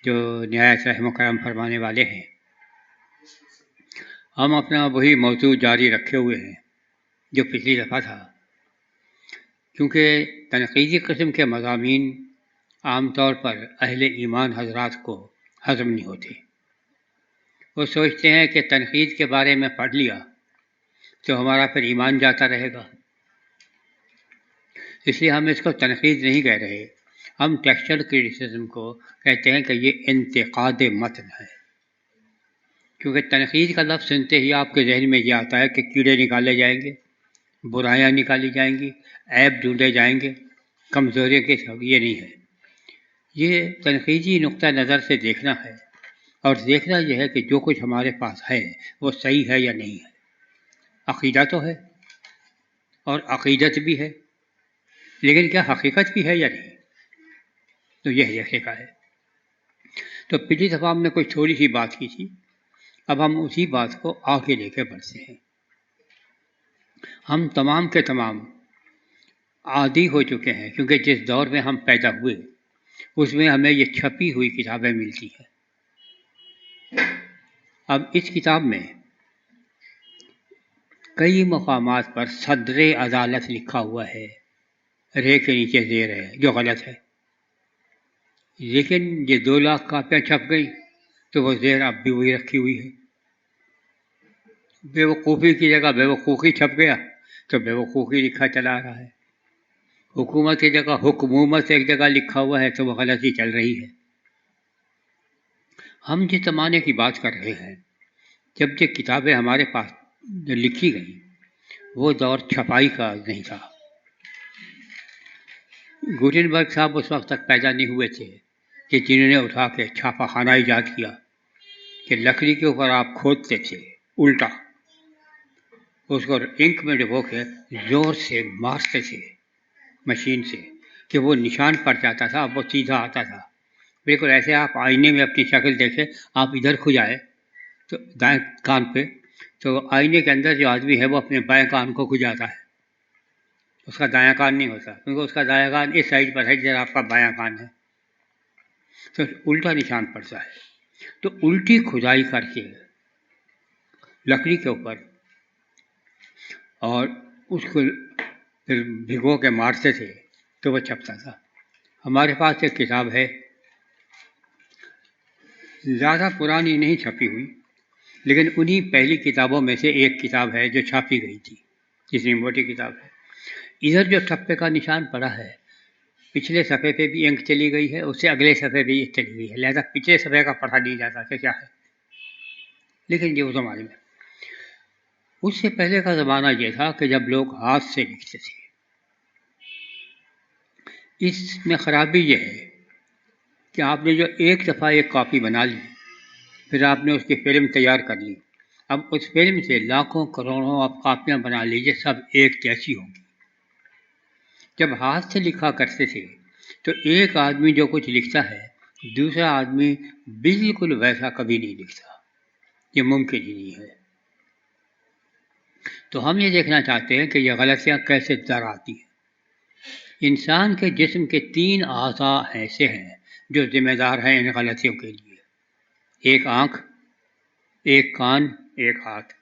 جو نہایت رحم و کرم فرمانے والے ہیں۔ ہم اپنا وہی موضوع جاری رکھے ہوئے ہیں جو پچھلی دفعہ تھا، کیونکہ تنقیدی قسم کے مضامین عام طور پر اہل ایمان حضرات کو ہضم نہیں ہوتے۔ وہ سوچتے ہیں کہ تنقید کے بارے میں پڑھ لیا تو ہمارا پھر ایمان جاتا رہے گا، اس لیے ہم اس کو تنقید نہیں کہہ رہے، ہم ٹیکسچرل کریٹیسزم کو کہتے ہیں کہ یہ انتقاد متن ہے، کیونکہ تنقید کا لفظ سنتے ہی آپ کے ذہن میں یہ آتا ہے کہ کیڑے نکالے جائیں گے، برائیاں نکالی جائیں گی، عیب ڈھونڈے جائیں گے، کمزوریوں کے سبب۔ یہ نہیں ہے، یہ تنقیدی نقطہ نظر سے دیکھنا ہے، اور دیکھنا یہ ہے کہ جو کچھ ہمارے پاس ہے وہ صحیح ہے یا نہیں ہے، عقیدہ تو ہے اور عقیدت بھی ہے، لیکن کیا حقیقت بھی ہے یا نہیں، تو یہ دیکھنے کا ہے۔ تو پچھلی دفعہ ہم نے کوئی تھوڑی سی بات کی تھی، اب ہم اسی بات کو آگے لے کے بڑھتے ہیں۔ ہم تمام کے تمام عادی ہو چکے ہیں، کیونکہ جس دور میں ہم پیدا ہوئے اس میں ہمیں یہ چھپی ہوئی کتابیں ملتی ہیں۔ اب اس کتاب میں کئی مقامات پر صدر عدالت لکھا ہوا ہے، رے کے نیچے زیر ہے، جو غلط ہے، لیکن یہ 2 لاکھ کاپیاں چھپ گئی تو وہ زیر اب بھی وہی رکھی ہوئی ہے۔ بے وقوفی کی جگہ بے وقوفی چھپ گیا تو بے وقوفی لکھا چلا آ رہا ہے، حکومت کی جگہ حکومت ایک جگہ لکھا ہوا ہے تو وہ غلطی چل رہی ہے۔ ہم جس زمانے کی بات کر رہے ہیں جب یہ کتابیں ہمارے پاس جو لکھی گئیں وہ دور چھپائی کا نہیں تھا۔ گوٹنبرگ صاحب اس وقت تک پیدا نہیں ہوئے تھے کہ جنہوں نے اٹھا کے چھاپا خانہ ایجاد کیا کہ لکڑی کے اوپر آپ کھودتے تھے الٹا، اس کو انک میں ڈبو کے زور سے مارتے تھے مشین سے کہ وہ نشان پڑ جاتا تھا، وہ سیدھا آتا تھا، بالکل ایسے آپ آئینے میں اپنی شکل دیکھیں، آپ ادھر کھجائے تو دائیں کان پہ، تو آئینے کے اندر جو آدمی ہے وہ اپنے بائیں کان کو کھجاتا ہے، اس کا دایاں کان نہیں ہوتا، کیونکہ اس کا دایاں کان اس سائڈ پر ہے جدھر آپ کا بایاں کان ہے، تو الٹا نشان پڑتا ہے۔ تو الٹی کھدائی کر کے لکڑی کے اوپر اور اس کو پھر بھگو کے مارتے تھے تو وہ چھپتا تھا۔ ہمارے پاس ایک کتاب ہے، زیادہ پرانی نہیں چھپی ہوئی، لیکن انہی پہلی کتابوں میں سے ایک کتاب ہے جو چھاپی گئی تھی، جتنی موٹی کتاب ہے۔ ادھر جو ٹھپے کا نشان پڑا ہے، پچھلے صفحے پہ بھی انک چلی گئی ہے، اس سے اگلے صفحے پہ یہ چلی گئی ہے، لہذا پچھلے صفحے کا پڑھا نہیں جاتا کہ کیا ہے، لیکن یہ اس زمانے میں۔ اس سے پہلے کا زمانہ یہ تھا کہ جب لوگ ہاتھ سے لکھتے تھے۔ اس میں خرابی یہ ہے کہ آپ نے جو ایک دفعہ ایک کاپی بنا لی، پھر آپ نے اس کی فلم تیار کر لی، اب اس فلم سے لاکھوں کروڑوں آپ کاپیاں بنا لیجیے، سب ایک جیسی ہوں گی۔ جب ہاتھ سے لکھا کرتے تھے تو ایک آدمی جو کچھ لکھتا ہے دوسرا آدمی بالکل ویسا کبھی نہیں لکھتا، یہ ممکن ہی نہیں ہے۔ تو ہم یہ دیکھنا چاہتے ہیں کہ یہ غلطیاں کیسے در آتی ہیں۔ انسان کے جسم کے 3 اعضاء ایسے ہیں جو ذمہ دار ہیں ان غلطیوں کے لیے، ایک آنکھ، ایک کان، ایک ہاتھ۔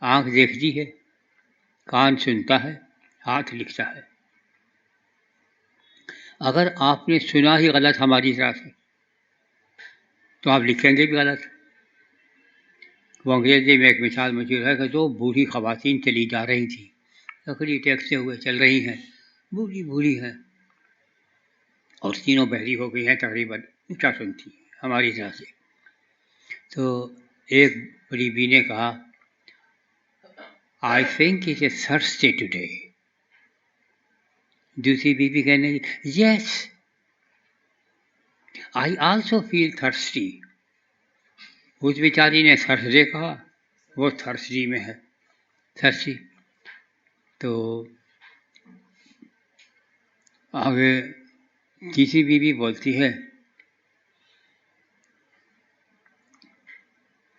آنکھ دیکھتی ہے، کان سنتا ہے، ہاتھ لکھتا ہے۔ اگر آپ نے سنا ہی غلط ہماری طرح سے تو آپ لکھیں گے بھی غلط۔ وہ انگریزی میں ایک مثال مشہور ہے کہ 2 بوڑھی خواتین چلی جا رہی تھیں، لکڑی ٹیکستے ہوئے چل رہی ہیں، بوڑھی بوڑھی ہیں، اور تینوں بہری ہو گئی ہیں، تقریباً اونچا سنتی ہیں ہماری طرح سے۔ تو ایک بڑی بی نے کہا I think it is thirsty today۔ دوسری بی کہنے لگی Yes I also feel thirsty۔ اس بیچاری نے تھرسڈے کہا، وہ تھرسڈی میں ہے، تھرسڈی۔ تو آگے تیسری بیوی بولتی ہے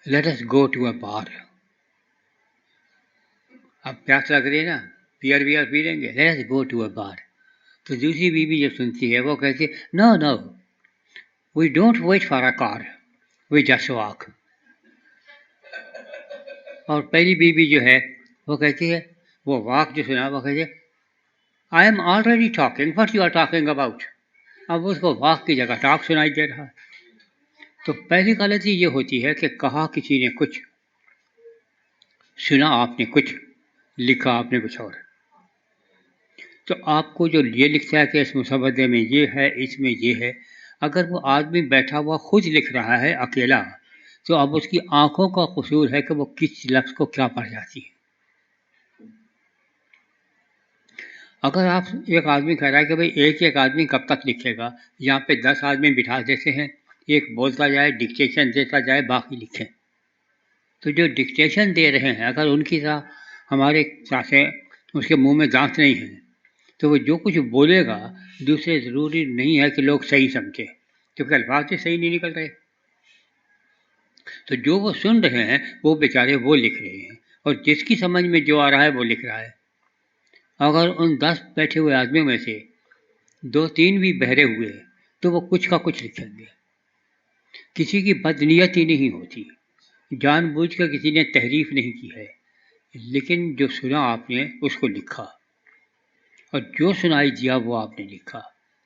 Let us go to a bar۔ اب پیاس لگ رہی ہے نا، بیئر پی لیں گے، Let us go to a bar۔ تو دوسری بیوی جب سنتی ہے وہ کہتی ہے No no We don't wait for a car, we just walk. اور پہلی بیوی جو ہے وہ کہتی ہے، وہ واک جو سنا وہ کہتی ہے I am already talking what you are talking about. اب اس کو واک کی جگہ ٹاک سنائی دے رہا. تو پہلی غلطی یہ ہوتی ہے کہ کہا کسی نے کچھ، سنا آپ نے کچھ، لکھا آپ نے کچھ اور. تو آپ کو جو یہ لکھتا ہے کہ اس مسودے میں یہ ہے، اس میں یہ ہے، اگر وہ آدمی بیٹھا ہوا خود لکھ رہا ہے اکیلا، تو اب اس کی آنکھوں کا قصور ہے کہ وہ کس لفظ کو کیا پڑھ جاتی ہے. اگر آپ ایک آدمی کہہ رہا ہے کہ بھئی ایک آدمی کب تک لکھے گا، یہاں پہ 10 آدمی بٹھا دیتے ہیں، ایک بولتا جائے، ڈکٹیشن دیتا جائے، باقی لکھیں. تو جو ڈکٹیشن دے رہے ہیں اگر ان کی طرح ہمارے ساتھ اس کے منہ میں دانت نہیں ہیں تو وہ جو کچھ بولے گا دوسرے ضروری نہیں ہے کہ لوگ صحیح سمجھیں، کیونکہ الفاظ بھی صحیح نہیں نکل رہے. تو جو وہ سن رہے ہیں وہ بیچارے وہ لکھ رہے ہیں، اور جس کی سمجھ میں جو آ رہا ہے وہ لکھ رہا ہے. اگر ان 10 بیٹھے ہوئے آدمیوں میں سے 2-3 بھی بہرے ہوئے تو وہ کچھ کا کچھ لکھیں گے. کسی کی بدنیتی نہیں ہوتی، جان بوجھ کر کسی نے تحریف نہیں کی ہے، لیکن جو سنا آپ نے اس کو لکھا، اور جو سنائی دیا وہ آپ نے لکھا.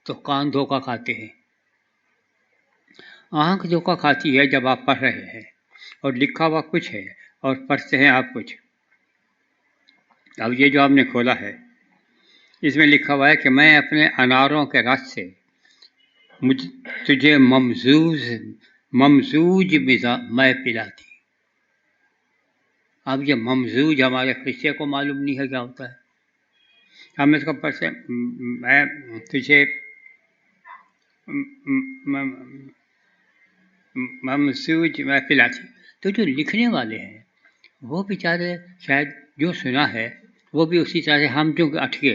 تو کان دھوکہ کھاتے ہیں، آنکھ دھوکہ کھاتی ہے جب آپ پڑھ رہے ہیں اور لکھا ہوا کچھ ہے اور پڑھتے ہیں آپ کچھ. اب یہ جو آپ نے کھولا ہے اس میں لکھا ہوا ہے کہ میں اپنے اناروں کے رس سے تجھے ممزوج میں پلاتی. اب یہ ممزوج ہمارے قصے کو معلوم نہیں ہے کیا ہوتا ہے. ہم اس کو پڑھتے میں تجھے ممزوج میں پلاتی. تو جو لکھنے والے ہیں وہ بیچارے شاید جو سنا ہے وہ بھی اسی طرح سے ہم جو اٹکے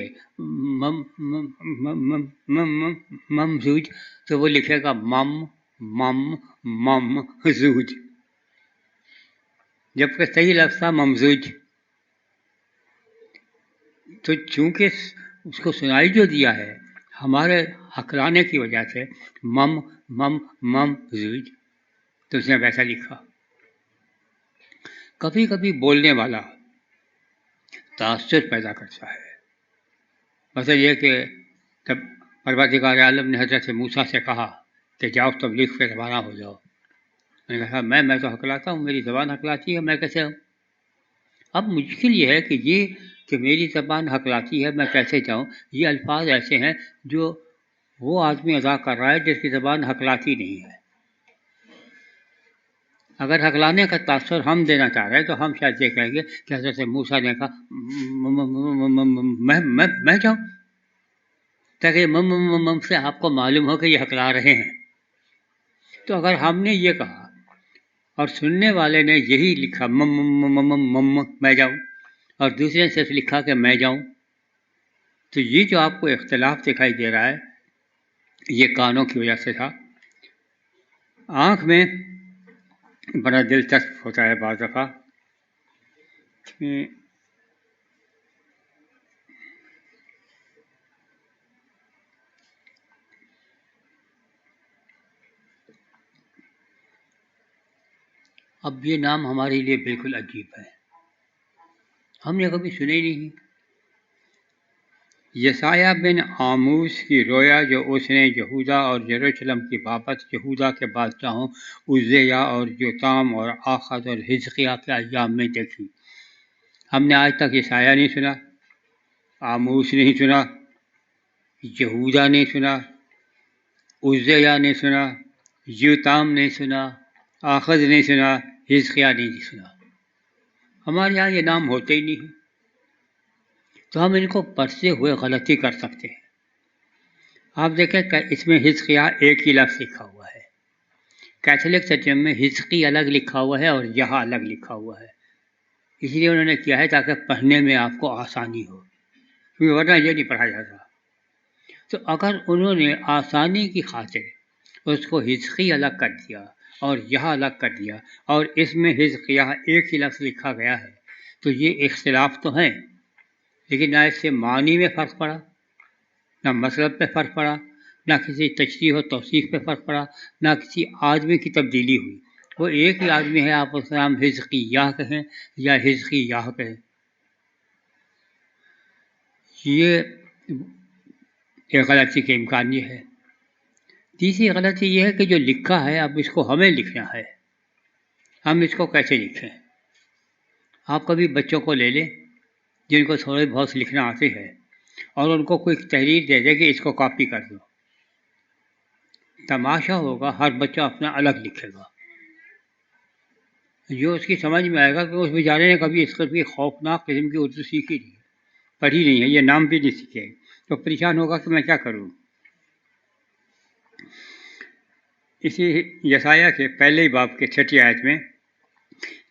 ممزوج، تو وہ لکھے گا ممزوج، جبکہ صحیح لفظ تھا ممزوج. تو چونکہ اس کو سنائی جو دیا ہے ہمارے ہکلانے کی وجہ سے ممزوج، تو اس نے ویسا لکھا. کبھی کبھی بولنے والا تاثر پیدا کرتا ہے. مثلا یہ کہ جب پروردگار عالم نے حضرت موسیٰ سے کہا کہ جاؤ تبلیغ پہ روانہ ہو جاؤ، میں نے کہا میں تو ہکلاتا ہوں، میری زبان ہکلاتی ہے، میں کیسے ہوں. اب مشکل یہ ہے کہ میری زبان ہکلاتی ہے، میں کیسے جاؤں. یہ الفاظ ایسے ہیں جو وہ آدمی ادا کر رہا ہے جس کی زبان ہکلاتی نہیں ہے. اگر ہکلانے کا تاثر ہم دینا چاہ رہے ہیں تو ہم شاید یہ کہیں گے کہ حضرت موسیٰ نے کہا میں جاؤں، تاکہ مم سے آپ کو معلوم ہو کہ یہ ہکلا رہے ہیں. تو اگر ہم نے یہ کہا اور سننے والے نے یہی لکھا میں جاؤں، اور دوسرے نے صرف لکھا کہ میں جاؤں، تو یہ جو آپ کو اختلاف دکھائی دے رہا ہے یہ کانوں کی وجہ سے تھا. آنکھ میں بڑا دلچسپ ہوتا ہے بعض دفعہ کہ اب یہ نام ہمارے لیے بالکل عجیب ہے، ہم نے کبھی سنے ہی نہیں. یسایہ بن آموس کی رویا جو اس نے یہودا اور یروشلم کی بابت یہودا کے بادشاہوں عزیہ اور یوتام اور آخز اور حزقیہ کے ایام میں دیکھی. ہم نے آج تک یسایہ نہیں سنا، آموس نہیں سنا، یہودا نہیں سنا، عزیہ نہیں سنا، یوتام نہیں سنا، آخز نہیں سنا، حزقیہ نہیں سنا. ہمارے یہاں یہ نام ہوتے ہی نہیں، تو ہم ان کو پڑھتے ہوئے غلطی کر سکتے ہیں. آپ دیکھیں کہ اس میں حزقیہ ایک ہی لفظ لکھا ہوا ہے، کیتھولک ترجمے میں حزقی الگ لکھا ہوا ہے اور یہاں الگ لکھا ہوا ہے. اس لیے انہوں نے کیا ہے تاکہ پڑھنے میں آپ کو آسانی ہو، کیونکہ ورنہ یہ نہیں پڑھا جاتا. تو اگر انہوں نے آسانی کی خاطر اس کو حزقی الگ کر دیا اور یہاں الگ کر دیا اور اس میں حزقیہ ایک ہی لفظ لکھا گیا ہے، تو یہ اختلاف تو ہیں، لیکن نہ اس سے معنی میں فرق پڑا، نہ مطلب پہ فرق پڑا، نہ کسی تشریح و توصیف پہ فرق پڑا، نہ کسی آدمی کی تبدیلی ہوئی. وہ ایک ہی آدمی ہے، آپ اس کا نام حزقیہ کہیں یا حزقیہ کہیں. یہ ایک غلطی کا امکان یہ ہے. تیسری غلطی یہ ہے کہ جو لکھا ہے اب اس کو ہمیں لکھنا ہے. ہم اس کو کیسے لکھیں؟ آپ کبھی بچوں کو لے لیں جن کو تھوڑے بہت لکھنا آتی ہے اور ان کو کوئی تحریر دے دے کہ اس کو کاپی کر دو. تماشا ہوگا، ہر بچہ اپنا الگ لکھے گا. جو اس کی سمجھ میں آئے گا کہ اس بیچارے نے کبھی اس قسم کی خوفناک قسم کی اردو سیکھی نہیں، پڑھی نہیں ہے، یہ نام بھی نہیں سیکھے، تو پریشان ہوگا کہ میں کیا کروں. اسی یسایہ کے پہلے باب کے 6 آیت میں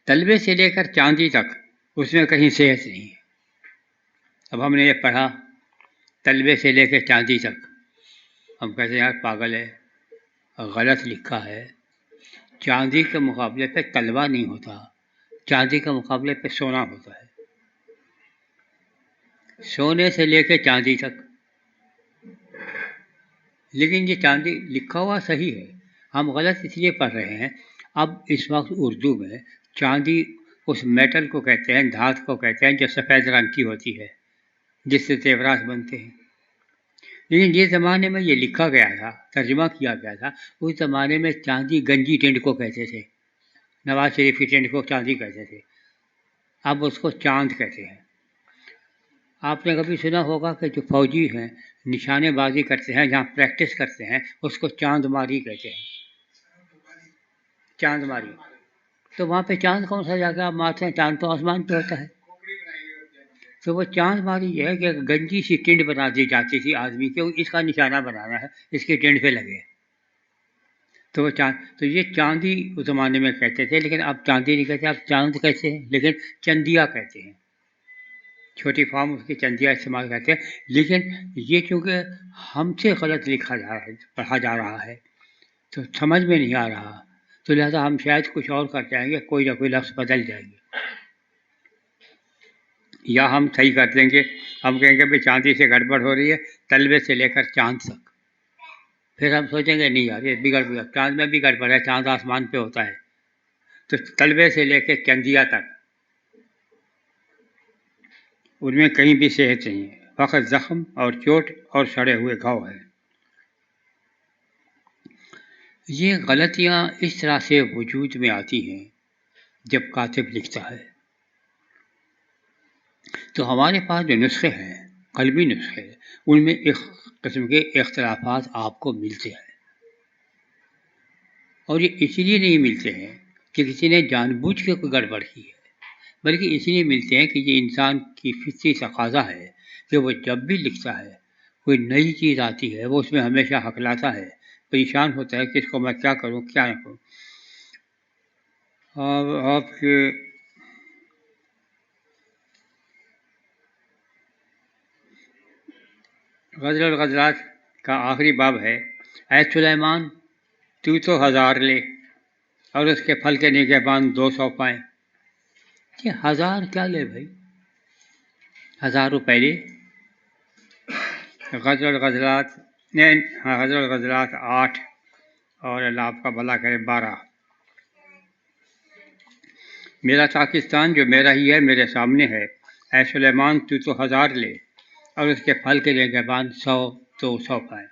تلوے سے لے کر چاندی تک اس میں کہیں صحت نہیں ہے. اب ہم نے یہ پڑھا تلوے سے لے کے چاندی تک، ہم کہتے ہیں یار پاگل ہے، غلط لکھا ہے. چاندی کے مقابلے پہ تلوا نہیں ہوتا، چاندی کے مقابلے پہ سونا ہوتا ہے. سونے سے لے کے چاندی تک. لیکن یہ چاندی لکھا ہوا صحیح ہے، ہم غلط اس لیے پڑھ رہے ہیں. اب اس وقت اردو میں چاندی اس میٹل کو کہتے ہیں، دھات کو کہتے ہیں جو سفید رنگ کی ہوتی ہے، جس سے زیورات بنتے ہیں. لیکن جس زمانے میں یہ لکھا گیا تھا، ترجمہ کیا گیا تھا، اس زمانے میں چاندی گنجی ٹینڈ کو کہتے تھے. نواز شریف کی ٹینڈ کو چاندی کہتے تھے، اب اس کو چاند کہتے ہیں. آپ نے کبھی سنا ہوگا کہ جو فوجی ہیں نشانے بازی کرتے ہیں، جہاں پریکٹس کرتے ہیں، اس کو چاند ماری کہتے ہیں. چاند ماری. تو وہاں پہ چاند کون سا جا کے آپ مارتے ہیں؟ چاند تو آسمان پہ ہوتا ہے. تو وہ چاند ماری یہ ہے کہ گنجی سی ٹینڈ بنا دی جاتی تھی آدمی کے، اس کا نشانہ بنانا ہے، اس کے ٹینڈ پہ لگے. تو وہ چاند، تو یہ چاندی اس زمانے میں کہتے تھے، لیکن اب چاندی نہیں کہتے، اب چاند کہتے ہیں، لیکن چندیا کہتے ہیں. چھوٹی فارم اس کی چندیا استعمال کرتے ہیں. لیکن یہ چونکہ ہم سے غلط لکھا جا رہا ہے، پڑھا جا رہا ہے، تو سمجھ میں نہیں آ رہا، تو لہٰذا ہم شاید کچھ اور کر جائیں گے، کوئی نہ کوئی لفظ بدل جائیں گے، یا ہم صحیح کر دیں گے. ہم کہیں گے بھائی چاندی سے گڑبڑ ہو رہی ہے، تلوے سے لے کر چاند تک. پھر ہم سوچیں گے نہیں یار یہ بگڑ، چاند میں بھی گڑبڑ ہے، چاند آسمان پہ ہوتا ہے. تو تلوے سے لے کے چندیا تک ان میں کہیں بھی صحت نہیں ہے، فقط زخم اور چوٹ اور سڑے ہوئے گھاؤ ہے. یہ غلطیاں اس طرح سے وجود میں آتی ہیں جب کاتب لکھتا ہے. تو ہمارے پاس جو نسخے ہیں، قلمی نسخے، ان میں ایک قسم کے اختلافات آپ کو ملتے ہیں. اور یہ اسی لیے نہیں ملتے ہیں کہ کسی نے جان بوجھ کے کوئی گڑبڑ کی ہے، بلکہ اسی لیے ملتے ہیں کہ یہ انسان کی فطری تقاضا ہے کہ وہ جب بھی لکھتا ہے کوئی نئی چیز آتی ہے وہ اس میں ہمیشہ ہکلاتا ہے، پریشان ہوتا ہے کہ اس کو میں کیا کروں کیا نہ کروں. آپ کے غزل الغزلات کا آخری باب ہے، اے سلیمان تو 1000 لے اور اس کے پھل کے نگہبان 200 پائیں. یہ 1000 کیا لے بھائی، 1000 روپے لے. غزل الغزلات غزل الغزلات 8 اور اللہ آپ کا بھلا کرے 12. میرا پاکستان جو میرا ہی ہے میرے سامنے ہے، اے سلیمان تو 1000 لے اور اس کے پھل کے نگہبان 100 پائیں.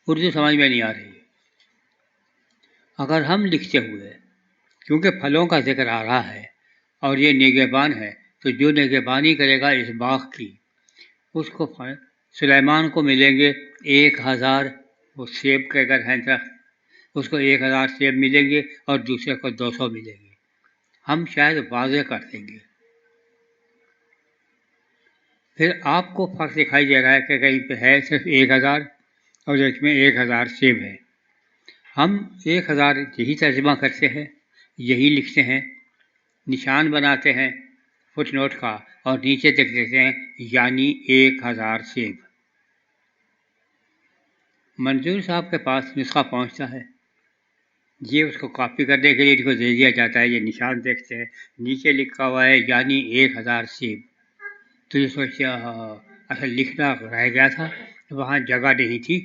اردو سمجھ میں نہیں آ رہی. اگر ہم لکھتے ہوئے کیونکہ پھلوں کا ذکر آ رہا ہے اور یہ نگہبان ہے، تو جو نگہبانی کرے گا اس باغ کی، اس کو سلیمان کو ملیں گے 1000. وہ سیب کے اگر ہیں درخت، اس کو 1000 سیب ملیں گے اور دوسرے کو 200 ملیں گے. ہم شاید واضح کر دیں گے. پھر آپ کو فرق دکھائی دے رہا ہے کہ کہیں پہ ہے صرف 1000 اور اس میں 1000 سیب ہے. ہم 1000 یہی ترجمہ کرتے ہیں، یہی لکھتے ہیں، نشان بناتے ہیں فٹ نوٹ کا اور نیچے لکھ دیتے ہیں یعنی 1000 سیب. منظور صاحب کے پاس نسخہ پہنچتا ہے، یہ اس کو کاپی کرنے کے لیے اس کو دے دیا جاتا ہے. یہ نشان دیکھتے ہیں، نیچے لکھا ہوا ہے یعنی 1000 سیب. تو یہ سوچتے اصل لکھنا رہ گیا تھا، وہاں جگہ نہیں تھی،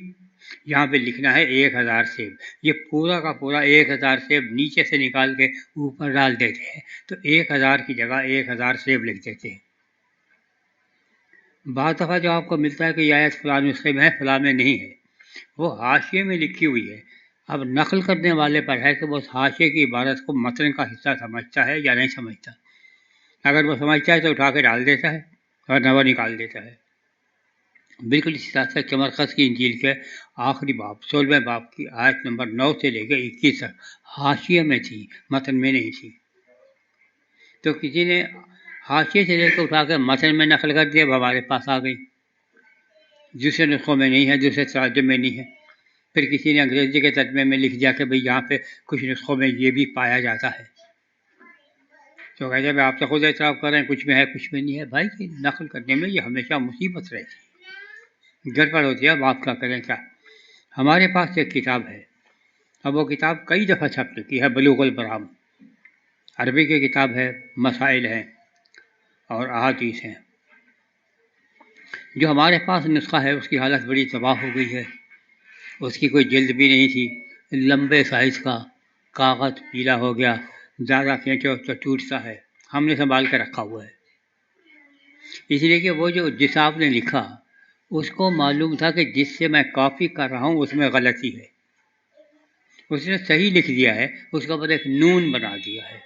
یہاں پہ لکھنا ہے 1000 سیب، یہ پورا کا پورا 1000 سیب نیچے سے نکال کے اوپر ڈال دیتے ہیں، تو 1000 کی جگہ 1000 سیب لکھ دیتے ہیں۔ بعض دفعہ جو آپ کو ملتا ہے کہ یہ آیت فلاں نسخے میں ہے، فلاں میں نہیں ہے، وہ حاشیے میں لکھی ہوئی ہے۔ اب نقل کرنے والے پر ہے کہ وہ اس حاشیے کی عبارت کو متن کا حصہ سمجھتا ہے یا نہیں سمجھتا۔ اگر وہ سمجھتا ہے تو اٹھا کے ڈال دیتا ہے اور وہ نکال دیتا ہے۔ بالکل اسی طرح سے مرقس کی انجیل کے آخری باب 16ویں باب کی آیت نمبر 9 سے لے کے 21 تک حاشیے میں تھی، متن میں نہیں تھی۔ تو کسی نے حاشیے سے لے کے اٹھا کے متن میں نقل کر دیا، اب ہمارے پاس آ گئی، دوسرے نسخوں میں نہیں ہے، دوسرے تراجم میں نہیں ہے۔ پھر کسی نے انگریزی کے ترجمے میں لکھ دیا کہ بھئی یہاں پہ کچھ نسخوں میں یہ بھی پایا جاتا ہے، تو کہتے ہیں آپ تو خود اعتراف کر رہے ہیں کچھ میں ہے کچھ میں نہیں ہے۔ بھائی یہ نقل کرنے میں یہ ہمیشہ مصیبت رہتی ہے، گڑبڑ ہوتی ہے، اب آپ کیا کریں کیا۔ ہمارے پاس ایک کتاب ہے، اب وہ کتاب کئی دفعہ چھپ چکی ہے، بلوغ المرام، عربی کی کتاب ہے، مسائل ہیں اور احادیث ہیں۔ جو ہمارے پاس نسخہ ہے اس کی حالت بڑی تباہ ہو گئی ہے، اس کی کوئی جلد بھی نہیں تھی، لمبے سائز کا کاغذ پیلا ہو گیا، زیادہ کھینچو تو ٹوٹتا ہے، ہم نے سنبھال کے رکھا ہوا ہے۔ اس لیے کہ وہ جو جس آپ نے لکھا اس کو معلوم تھا کہ جس سے میں کاپی کر رہا ہوں اس میں غلطی ہے، اس نے صحیح لکھ دیا ہے، اس کے اوپر ایک نون بنا دیا ہے،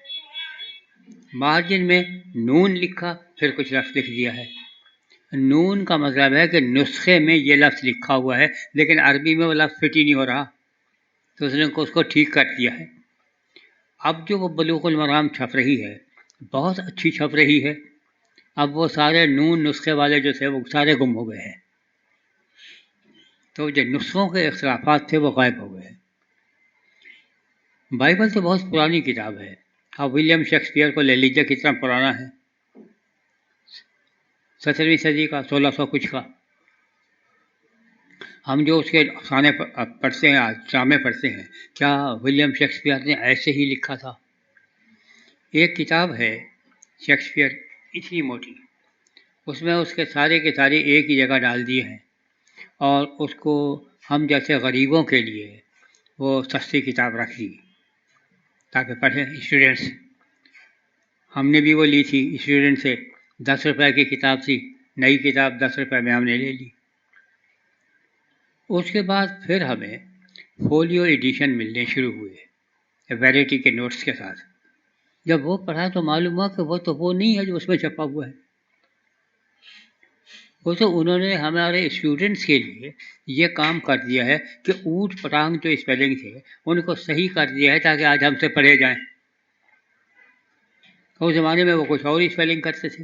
مارجن میں نون لکھا، پھر کچھ لفظ لکھ دیا ہے۔ نون کا مطلب ہے کہ نسخے میں یہ لفظ لکھا ہوا ہے لیکن عربی میں وہ لفظ فٹ ہی نہیں ہو رہا، تو اس نے اس کو ٹھیک کر دیا ہے۔ اب جو وہ بلوغ المرام چھپ رہی ہے بہت اچھی چھپ رہی ہے، اب وہ سارے نون نسخے والے جو تھے وہ سارے گم ہو گئے ہیں، تو جو نسخوں کے اختلافات تھے وہ غائب ہو گئے ہیں۔ بائبل تو بہت پرانی کتاب ہے، آپ ولیم شیکسپیئر کو لے لیجیے کتنا پرانا ہے، 17ویں صدی کا، 1600 کچھ کا۔ ہم جو اس کے افسانے پڑھتے ہیں، ڈرامے پڑھتے ہیں، کیا ولیم شیکسپیئر نے ایسے ہی لکھا تھا؟ ایک کتاب ہے شیکسپیئر اتنی موٹی، اس میں اس کے سارے کے سارے ایک ہی جگہ ڈال دیے ہیں، اور اس کو ہم جیسے غریبوں کے لیے وہ سستی کتاب رکھ دی تاکہ پڑھیں اسٹوڈنٹس۔ ہم نے بھی وہ لی تھی اسٹوڈنٹ سے، 10 روپے کی کتاب تھی، نئی کتاب 10 روپے میں ہم نے لے لی۔ اس کے بعد پھر ہمیں فولیو ایڈیشن ملنے شروع ہوئے ویرائٹی کے نوٹس کے ساتھ۔ جب وہ پڑھا تو معلوم ہوا کہ وہ تو وہ نہیں ہے جو اس میں چھپا ہوا ہے، وہ تو انہوں نے ہمارے اسٹوڈنٹس کے لیے یہ کام کر دیا ہے کہ اوٹ پٹانگ جو اسپیلنگ تھے ان کو صحیح کر دیا ہے تاکہ آج ہم سے پڑھے جائیں۔ اس زمانے میں وہ کچھ اور اسپیلنگ کرتے تھے،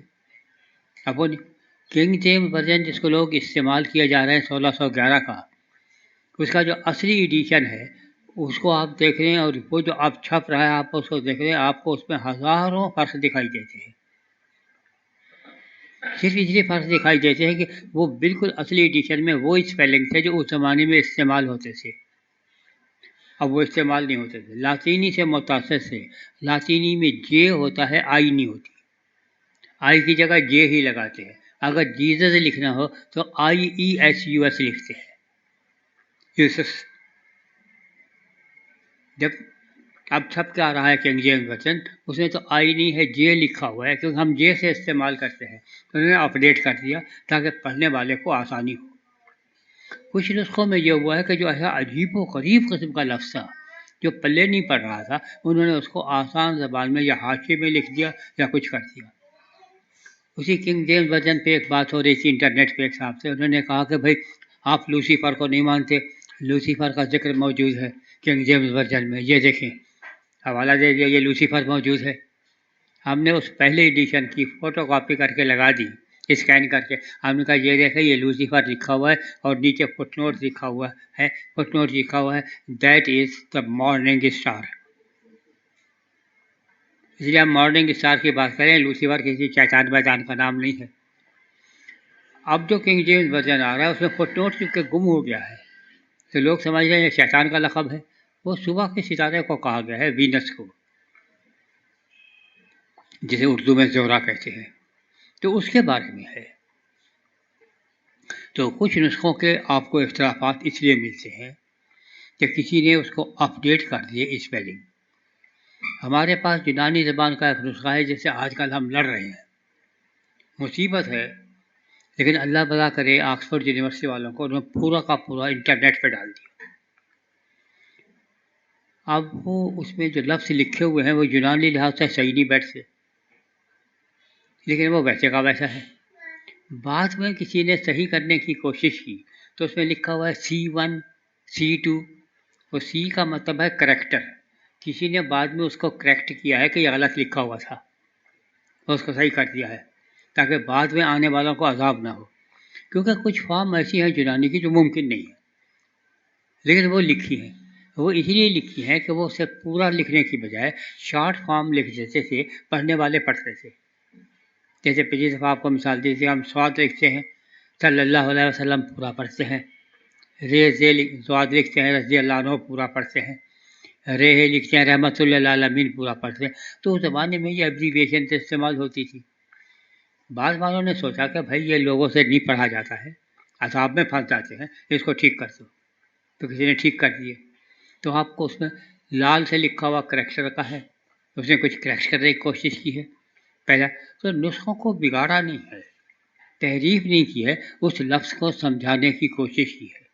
اب وہ نہیں۔ کنگ جیمز ورژن جس کو لوگ استعمال کیا جا رہا ہے 1611 کا، اس کا جو اصلی ایڈیشن ہے اس کو آپ دیکھ رہے ہیں، اور وہ جو آپ چھپ رہا ہے آپ اس کو دیکھ رہے ہیں، آپ کو اس میں ہزاروں فرق دکھائی دیتے ہیں۔ صرف اس لیے فرق دکھائی دیتے ہیں کہ وہ بالکل اصلی ایڈیشن میں وہ اسپیلنگ تھے جو اس زمانے میں استعمال ہوتے تھے، اب وہ استعمال نہیں ہوتے تھے۔ لاطینی سے متاثر سے، لاطینی میں جے ہوتا ہے، آئی نہیں ہوتی، آئی کی جگہ جے ہی لگاتے ہیں۔ اگر جیزس لکھنا ہو تو IESUS لکھتے ہیں، یوسس۔ جب اب چھپ کے آ رہا ہے کنگ جیمز ورژن، اس میں تو آئی نہیں ہے، جے لکھا ہوا ہے، کیونکہ ہم جے سے استعمال کرتے ہیں، تو انہوں نے اپڈیٹ کر دیا تاکہ پڑھنے والے کو آسانی ہو۔ کچھ نسخوں میں یہ ہوا ہے کہ جو ایسا عجیب و غریب قسم کا لفظ تھا جو پلے نہیں پڑ رہا تھا، انہوں نے اس کو آسان زبان میں یا حاشیے میں لکھ دیا یا کچھ کر دیا۔ اسی کنگ جیمز ورژن پہ ایک بات ہو رہی تھی انٹرنیٹ پہ ایک صاحب سے، انہوں نے کہا کہ بھائی آپ لوسیفر کو نہیں مانتے، لوسیفر کا ذکر موجود ہے کنگ جیمز ورژن میں، یہ دیکھیں، حوالہ دے دیا، یہ لوسیفر موجود ہے۔ ہم نے اس پہلے ایڈیشن کی فوٹو کاپی کر کے لگا دی، اسکین کر کے، ہم نے کہا یہ دیکھیں یہ لوسیفر لکھا ہوا ہے، اور نیچے فٹ نوٹ لکھا ہوا ہے، فٹ نوٹ لکھا ہوا ہے that is the morning star. اس لیے ہم مارننگ اسٹار کی بات کریں، لوسیفر کسی شیطان بیطان کا نام نہیں ہے۔ اب جو کنگ جیمز ورژن آ رہا ہے اس میں فٹ نوٹ کیونکہ گم ہو گیا ہے تو لوگ سمجھ رہے ہیں یہ شیطان کا لقب ہے۔ وہ صبح کے ستارے کو کہا گیا ہے، وینس کو، جسے اردو میں زہرہ کہتے ہیں، تو اس کے بارے میں ہے۔ تو کچھ نسخوں کے آپ کو اختلافات اس لیے ملتے ہیں کہ کسی نے اس کو اپ ڈیٹ کر دیے اسپیلنگ۔ ہمارے پاس یونانی زبان کا ایک نسخہ ہے جس سے آج کل ہم لڑ رہے ہیں، مصیبت ہے، لیکن اللہ بھلا کرے آکسفورڈ یونیورسٹی والوں کو انہوں نے پورا کا پورا انٹرنیٹ پہ ڈال دیا۔ اب وہ اس میں جو لفظ لکھے ہوئے ہیں وہ یونانی لحاظ سے صحیح نہیں بیٹھتے، لیکن وہ ویسے کا ویسا ہے۔ بعد میں کسی نے صحیح کرنے کی کوشش کی تو اس میں لکھا ہوا ہے C1 C2، وہ سی کا مطلب ہے کریکٹر، کسی نے بعد میں اس کو کریکٹ کیا ہے کہ یہ غلط لکھا ہوا تھا اور اس کو صحیح کر دیا ہے تاکہ بعد میں آنے والوں کو عذاب نہ ہو، کیونکہ کچھ فارم ایسی ہیں یونانی کی جو ممکن نہیں ہے لیکن وہ لکھی ہیں، وہ اس لیے لکھی ہیں کہ وہ اسے پورا لکھنے کی بجائے شارٹ فارم لکھ دیتے تھے، پڑھنے والے پڑھتے تھے۔ جیسے پچھلی دفعہ آپ کو مثال دی تھی، ہم سواد لکھتے ہیں صلی اللہ علیہ وسلم پورا پڑھتے ہیں، سواد لکھتے ہیں رضی اللہ عنہ پورا پڑھتے ہیں، رے لکھتے ہیں رحمۃ اللہ عالمین پورا پڑھتے ہیں۔ تو اس زمانے میں یہ ایبریویشن سے استعمال ہوتی تھی۔ بعض والوں نے سوچا کہ بھائی یہ لوگوں سے نہیں پڑھا جاتا ہے، عذاب میں پھنس جاتے ہیں، اس کو ٹھیک کر دو، تو کسی نے ٹھیک کر دیے۔ تو آپ کو اس میں لال سے لکھا ہوا کریکٹر کا ہے، اس نے کچھ کریکٹ کرنے کی کوشش کی ہے پہلا، تو نسخوں کو بگاڑا نہیں ہے، تحریف نہیں کی ہے، اس لفظ کو سمجھانے کی کوشش کی ہے۔